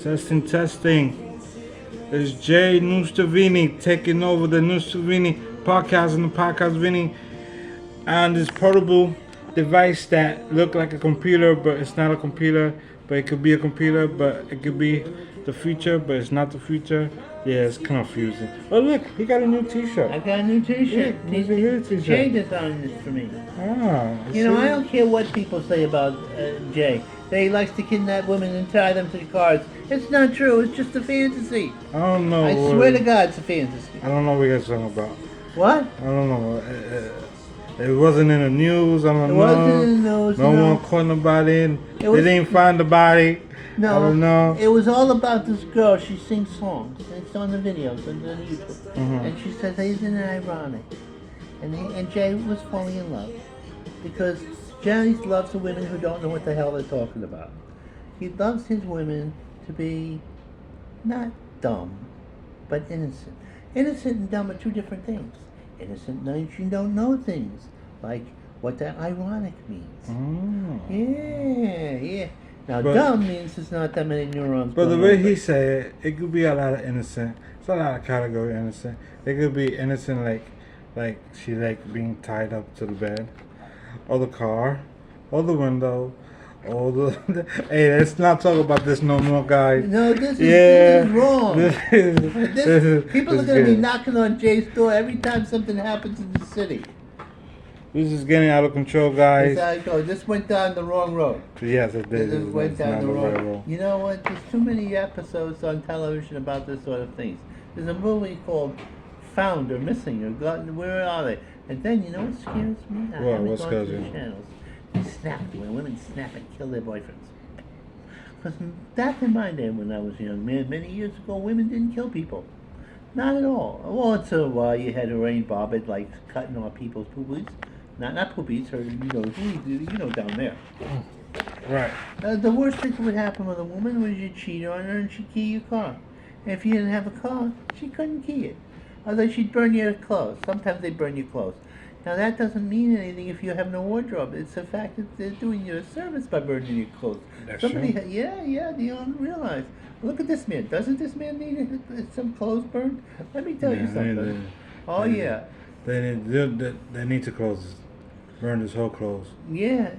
Testing, testing. It's Jay Nustavini taking over the Nustavini podcast and the podcast Vinny on this portable device that look like a computer, but it's not a computer. But it could be a computer, but it could be the future, but it's not the future. Yeah, it's confusing. Oh look, he got a new T-shirt. I got a new T-shirt. Yeah, it's a good T-shirt. Jay designed this for me. Ah, You know, I don't care what people say about Jay. That he likes to kidnap women and tie them to cars. It's not true. It's just a fantasy. I don't know. I swear to God, it's a fantasy. I don't know what you're talking about. What? I don't know. It wasn't in the news. I don't It know. wasn't in the news. No no. one caught nobody. They It was- didn't find the body. No, I don't know. it was all about this girl. She sings songs. It's on the videos on YouTube. Mhm. And she says, isn't it ironic? And Jay was falling in love. Because Jay loves the women who don't know what the hell they're talking about. He loves his women to be not dumb, but innocent. Innocent and dumb are two different things. Innocent means you don't know things. Like what that ironic means. Mm. Yeah. Now, But- dumb means there's not that many neurons. But the going way on. he said it could be a lot of innocent. It's a lot of category innocent. It could be innocent like she like being tied up to the bed, or the car, or the window, or the. Hey, let's not talk about this no more, guys. No, this Yeah, is wrong. This People this are is going to be good. knocking on Jay's door every time something happens in the city. This is getting out of control, guys. That's how it goes. This went down the wrong road. Yes, it did. This went It's down not the right wrong road. road. You know what? There's too many episodes on television about this sort of things. There's a movie called Found or Missing or God, where are they? And then you know what scares me? I What? haven't What gone scares through you? the channels. They snap when women snap and kill their boyfriends. Because back in my day when I was young, man, many years ago, women didn't kill people. Not at all. Once in a while, you had Lorraine Bobbitt like cutting off people's poopies. Not poopies, her down there. Right. The worst thing that would happen with a woman was you cheat on her and she'd key your car. And if you didn't have a car, she couldn't key it. Although she'd burn your clothes. Sometimes they burn your clothes. Now that doesn't mean anything if you have no wardrobe. It's the fact that they're doing you a service by burning your clothes. That's Somebody, true. Yeah, you don't realize. Look at this man. Doesn't this man need some clothes burned? Let me tell you Yeah, something. Oh they- yeah. They need to burn his whole clothes. Yeah,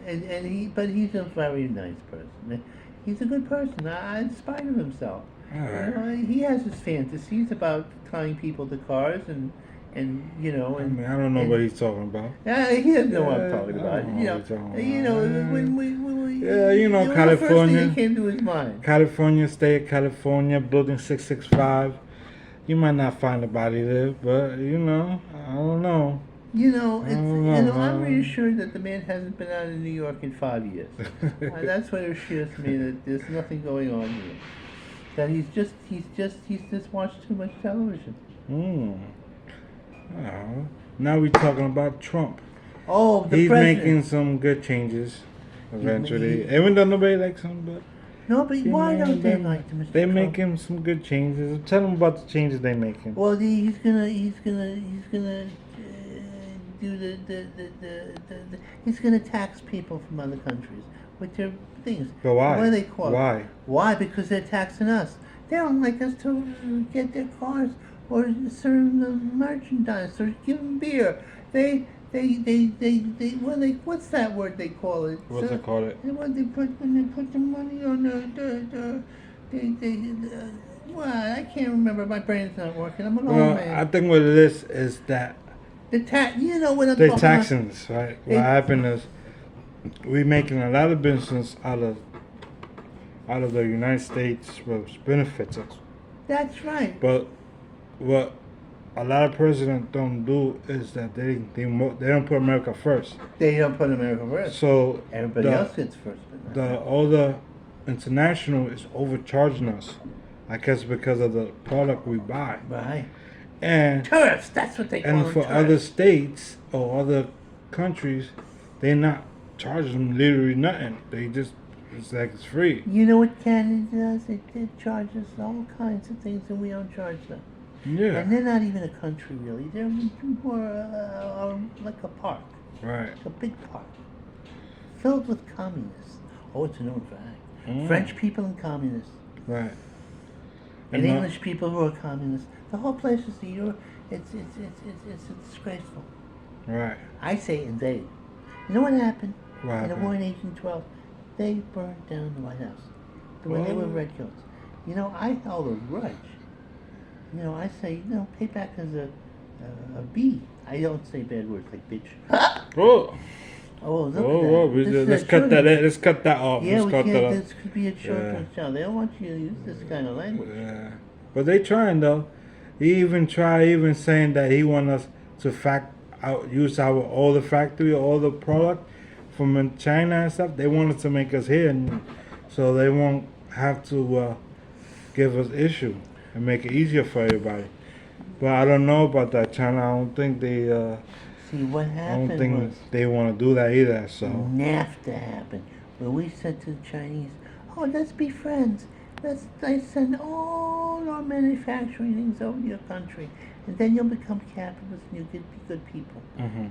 but he's a very nice person. He's a good person. I inspire himself. All right. He has his fantasies about tying people to cars and I mean, I don't know what he's talking about. he doesn't know what I'm Yeah, talking I about. don't know what you're talking You know, about. when we Yeah, you know, it was the first thing California. that came to his mind. California State, California, Building 665. You might not find a body there, but I don't know. I'm reassured that the man hasn't been out of New York in 5 years. That's what assures me that there's nothing going on here. That he's just watched too much television. Oh. Now we're talking about Trump. Oh, the He's president. making some good changes eventually. he- Even though nobody likes him, but No, but why don't they they- like Mr. they Trump? making some good changes. Tell them about the changes they making. Well, he's gonna do he's gonna tax people from other countries with their things. But why? What do they call it? Why? Why? Because they're taxing us. They don't like us to get their cars or serve them merchandise or give them beer. What's that word they call it? What's it called? When they put the money on well, I can't remember. My brain's not working. I'm an old Well, man. I think what it is that The you know what I'm they're talking about? taxing us, right? They- What happened is we making a lot of business out of the United States, which benefits us. That's right. But what a lot of presidents don't do is that they don't put America first. They don't put America first. So Everybody the- else gets first. But not all the international is overcharging us. I guess because of the product we buy. right. And Tariffs. That's what they call and them. for tariffs. other states or other countries, they're not charging them literally nothing. It's like it's free. You know what Canada does? It charges all kinds of things, and we don't charge them. Yeah. And they're not even a country, really. They're more like a park, Right. a big park, filled with communists. Oh, it's a known fact. Mm. French people and communists. Right. And And, English people who are communists. The whole place is it's disgraceful. Right. I say invade. You know what happened? What In the happened? war in 1812, they burned down the White House when they were Oh. redcoats. You know, I held a grudge. You know, I say, you know, payback is a B. I don't say bad words like bitch. Oh. Oh, look Oh, at oh, that. we This just, is let's a cut that. children's- Let's cut that off. Yeah, let's we cut can't. that off. This could be a children's channel. They don't want you to use this kind of language. Yeah, but they trying though. He even saying that he want us to use our all the factory, all the product from in China and stuff. They want us to make us here, so they won't have to give us issue and make it easier for everybody. But I don't know about that China. I don't think they. See, what I don't happened think was they want to do that either. So NAFTA happened, where we said to the Chinese, "Oh, let's be friends. Let's send all our manufacturing things over to your country, and then you'll become capitalists and you'll be good people."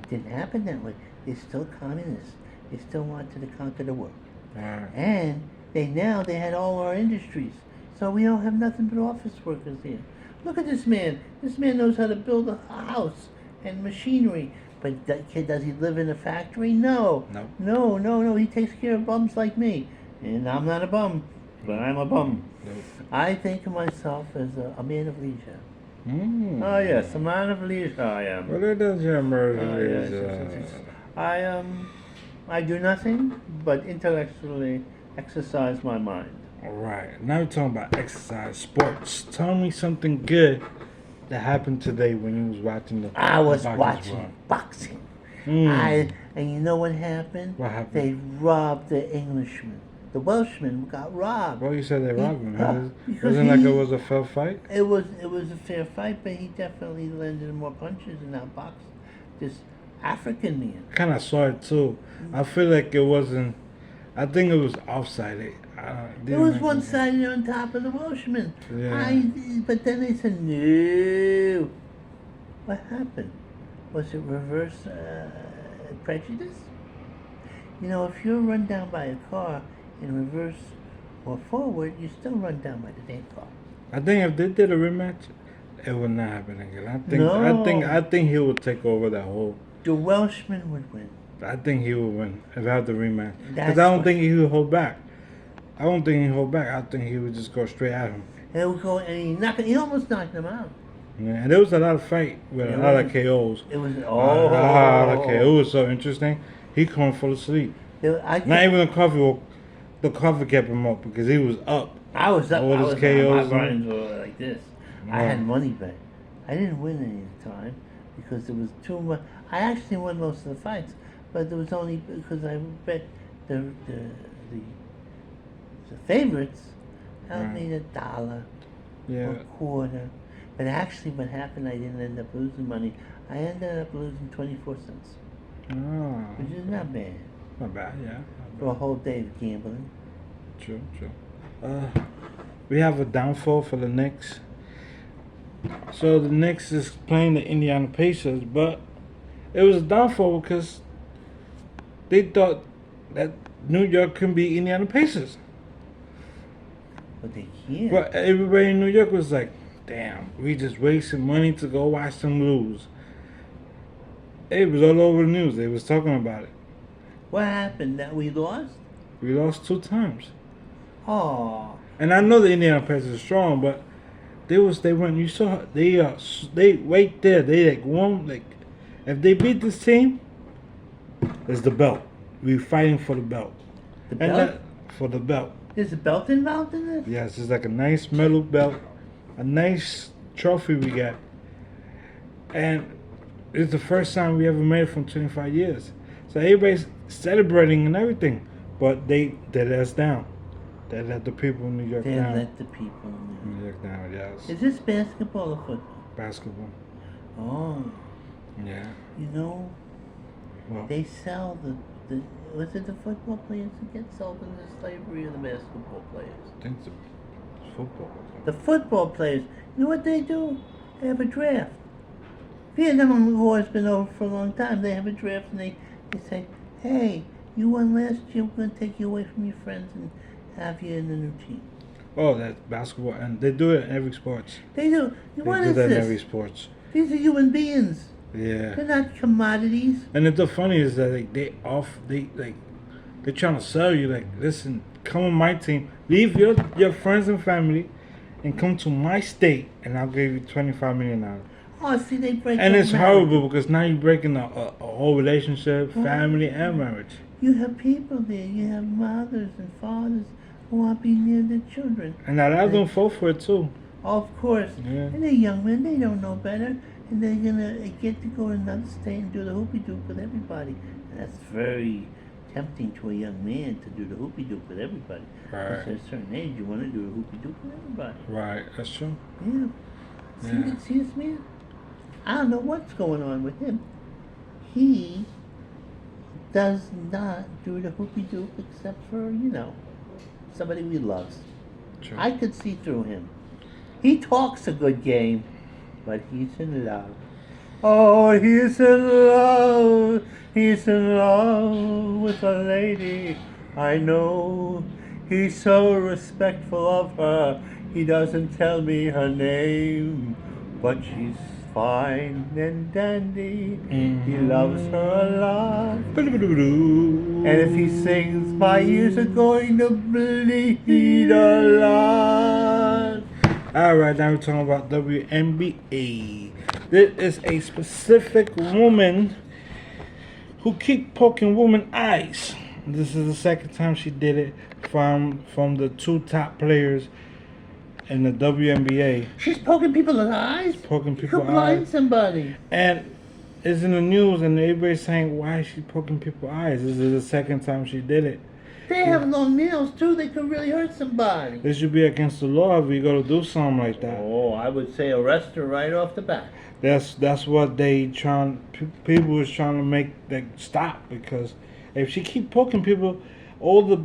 Didn't happen that way. They're still communists. They still wanted to conquer the world, alright. and they had all our industries, so we don't have nothing but office workers here. Look at this man. This man knows how to build a house and machinery. But that kid, does he live in a factory? No. No. No. He takes care of bums like me. And I'm not a bum, but I'm a bum. Nope. I think of myself as a man of leisure. Mm. Oh, yes, a man of leisure I am. What it does your murder Yes. I do nothing but intellectually exercise my mind. Alright, now we're talking about exercise, sports. Tell me something good that happened today when you was watching the I was the boxing watching sport. boxing. Mm. And you know what happened? What happened? They robbed the Englishman. The Welshman got robbed. Well, you said they robbed him. Because Wasn't like he- it was a fair fight? It was a fair fight, but he definitely landed more punches and outboxed this African man. I kind of saw it too. I feel like it wasn't. I think it was offside. It was one-sided on top of the Welshman. Yeah. But then they said, no. What happened? Was it reverse prejudice? You know, if you're run down by a car in reverse or forward, you're still run down by the damn car. I think if they did a rematch, it would not happen again. I think he would take over that whole. The Welshman would win. I think he would win if I had the rematch. Because That's I don't what- think he would hold back. I don't think he'd hold back. I think he would just go straight at him. And it would go, and he almost knocked him out. Yeah, and there was a lot of fight with a lot of KOs. It was, A lot of KOs. It was so interesting. He couldn't fall asleep. Not even the cover kept him up because he was up. I was up. all I his was KOs, my runs were like this. I Yeah. had money bet. I didn't win any of the time because there was too much. I actually won most of the fights, but there was only because I bet the favorites held me $1 Yeah. or a quarter. But actually, what happened? I didn't end up losing money. I ended up losing 24 cents, Ah, which is not bad not bad. Yeah. for a whole day of gambling. True. We have a downfall for the Knicks. So the Knicks is playing the Indiana Pacers, but it was a downfall because they thought that New York can beat Indiana Pacers. But they can't. But everybody in New York was like, damn, we just wasted money to go watch them lose. It was all over the news. They was talking about it. What happened? That we lost? We lost 2 times. Oh. And I know the Indiana Pacers are strong, but they went. You saw they right there. They like one like if they beat this team, it's the belt. We're fighting for the belt. The And belt? for the belt. Is a belt involved in this? Yes, it's like a nice metal belt, a nice trophy we got, and it's the first time we ever made it from 25 years. So everybody's celebrating and everything, but they let us down. They let the people in New York They down. let the people in. New York down, yes. Is this basketball or football? Basketball. Oh, Yeah. you know, Well, they sell the was it the football players that get sold into slavery or the basketball players? I think it's football. The football players, you know what they do? They have a draft. Vietnam War has been over for a long time. They have a draft and they say, hey, you won last year, we're going to take you away from your friends and have you in the new team. Oh, that's basketball, and they do it in every sports. They do. They What do is that in every this? sports. These are human beings. Yeah. They're not commodities. And the funny is that like, they're trying to sell you like, listen, come on my team, leave your friends and family, and come to my state, and I'll give you $25 million. Oh, see, they break. And up it's marriage. horrible because now you're breaking a whole relationship, family, and marriage. You have people there. You have mothers and fathers who want to be near their children. And now I don't fall for it too. Of course. Yeah. And they're young men. They don't know better. And they're going to get to go to another state and do the hoopy-doop with everybody. And that's very tempting to a young man to do the hoopy-doop with everybody. Right. At a certain age, you want to do the hoopy-doop with everybody. Right, that's true. Yeah. Yeah. See this man? I don't know what's going on with him. He does not do the hoopy-doop except for, somebody we loves. True. I could see through him. He talks a good game, but he's in love. Oh, he's in love. He's in love with a lady. I know. He's so respectful of her. He doesn't tell me her name, but she's fine and dandy. He loves her a lot. And if he sings, my ears are going to bleed a lot. Alright, now we're talking about WNBA. There is a specific woman who keep poking women eyes. This is the second time she did it from the two top players in the WNBA. She's poking people in the eyes? Poking You people could blind eyes. somebody. And it's in the news and everybody's saying, why is she poking people eyes? This is the second time she did it. They have long nails too. They could really hurt somebody. This should be against the law if we go to do something like that. Oh, I would say arrest her right off the bat. That's what people was trying to make that stop, because if she keep poking people, all the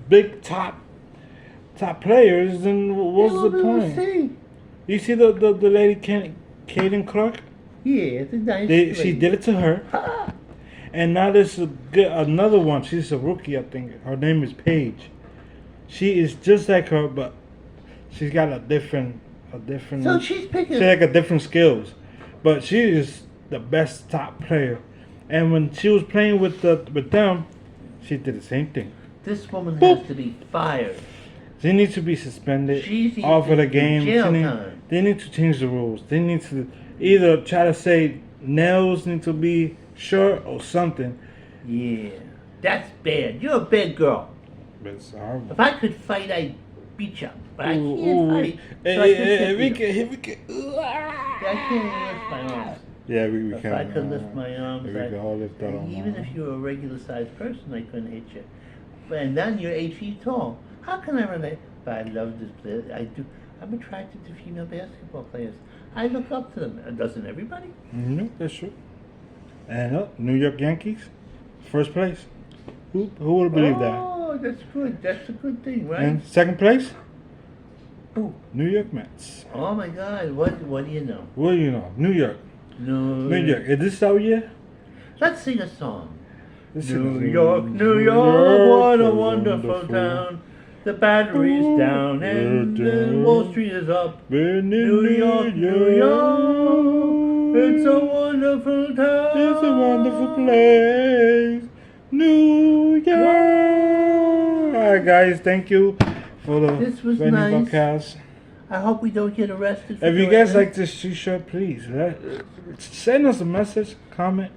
big top players, then what's the point? See. You see the lady Kaden Clark? Yeah, it's a nice She lady. did it to her, and now there's another one. She's a rookie, I think. Her name is Paige. She is just like her, but she's got a different. So she's picking. She like a different skills, but she is the best top player. And when she was playing with them, she did the same thing. This woman Boop. has to be fired. They need to be suspended She's off of the in game. jail time. They need to change the rules. They need to either try to say nails need to be short or something. Yeah, that's bad. You're a bad girl. But it's horrible. If I could fight, I'd beat you. But I Ooh, can't fight. Hey, So I hey, just we hit you. can. I can't lift my arms. Yeah, we If can. I could lift my arms, we can all lift that on. even if you were a regular sized person, I couldn't hit you. And then you're 8 feet tall. How can I relate? But I love this player. I do. I'm attracted to female basketball players. I look up to them. Doesn't everybody? No, that's true. And New York Yankees, first place. Who would believe that? Oh, that's good. That's a good thing, right? And second place, Who? New York Mets. Oh my God! What do you know? What do you know? New York. No. New York. Is this our year? Let's sing a song. This New is- York, New York, what a wonderful town. The battery's down and Wall Street is up. New York, New York, it's a wonderful town. It's a wonderful place. New York. Alright guys, thank you for the This was Benny nice. Buckhouse. I hope we don't get arrested. For If you doing guys that. like this t-shirt, please send us a message, comment.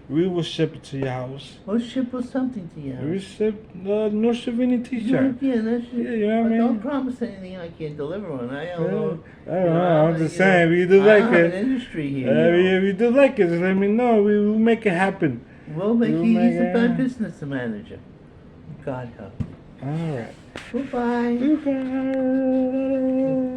We will ship it to your house. We'll ship us something to you. We ship the No Shavini t-shirt. Yeah, that's it. Yeah, you know what I But mean? don't promise anything I can't deliver on. I don't know. I don't know. I'm just saying, if you do like I have an it, industry here. if you do like it, just let me know. We will make it happen. We'll make We'll he's make a it bad happen. business manager. God help. All right. Goodbye. Goodbye.